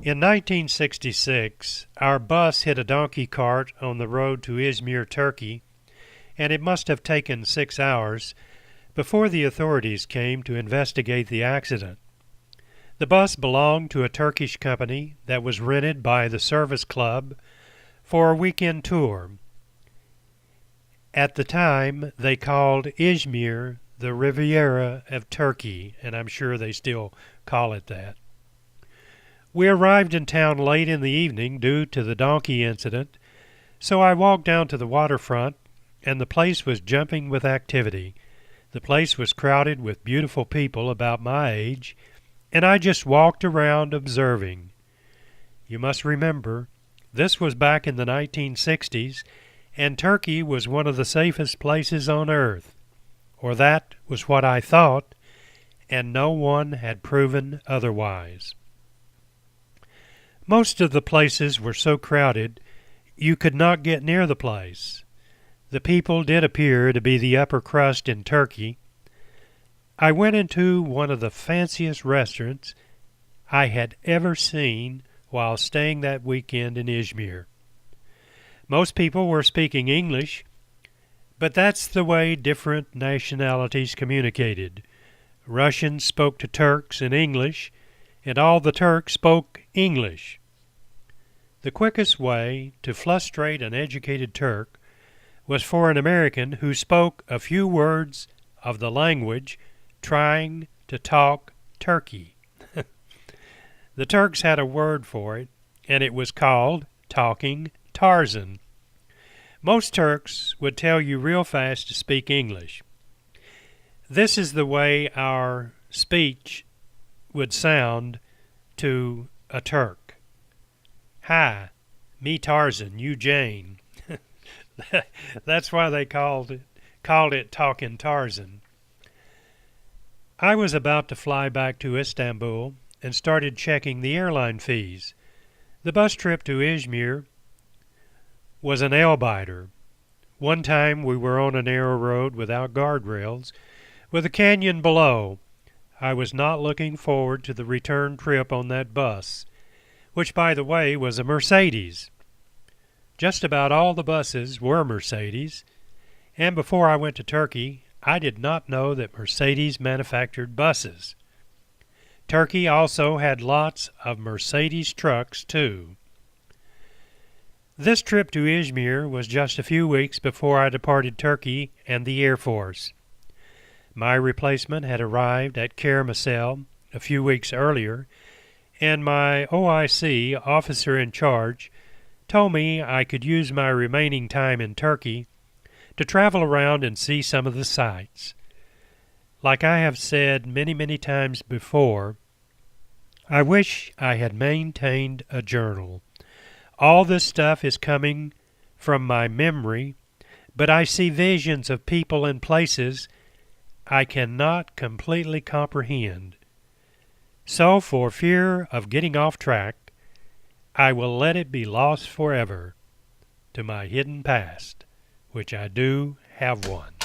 In 1966, our bus hit a donkey cart on the road to Izmir, Turkey, and it must have taken 6 hours before the authorities came to investigate the accident. The bus belonged to a Turkish company that was rented by the service club for a weekend tour. At the time, they called Izmir the Riviera of Turkey, and I'm sure they still call it that. We arrived in town late in the evening due to the donkey incident, so I walked down to the waterfront, and the place was jumping with activity. The place was crowded with beautiful people about my age, and I just walked around observing. You must remember, this was back in the 1960s, and Turkey was one of the safest places on earth. Or that was what I thought, and no one had proven otherwise. Most of the places were so crowded you could not get near the place. The people did appear to be the upper crust in Turkey. I went into one of the fanciest restaurants I had ever seen while staying that weekend in Izmir. Most people were speaking English, but that's the way different nationalities communicated. Russians spoke to Turks in English, and all the Turks spoke English. The quickest way to frustrate an educated Turk was for an American who spoke a few words of the language trying to talk Turkey. The Turks had a word for it, and it was called talking Tarzan. Most Turks would tell you real fast to speak English. This is the way our speech would sound to a Turk. Hi, me Tarzan, you Jane. That's why they called it talking Tarzan. I was about to fly back to Istanbul and started checking the airline fees. The bus trip to Izmir was a nail-biter. One time we were on a narrow road without guardrails, with a canyon below. I was not looking forward to the return trip on that bus, which, by the way, was a Mercedes. Just about all the buses were Mercedes, and before I went to Turkey, I did not know that Mercedes manufactured buses. Turkey also had lots of Mercedes trucks, too. This trip to Izmir was just a few weeks before I departed Turkey and the Air Force. My replacement had arrived at Kermesel a few weeks earlier, and my OIC, officer in charge, told me I could use my remaining time in Turkey to travel around and see some of the sights. Like I have said many, many times before, I wish I had maintained a journal. All this stuff is coming from my memory, but I see visions of people and places I cannot completely comprehend. So, for fear of getting off track, I will let it be lost forever to my hidden past, which I do have one.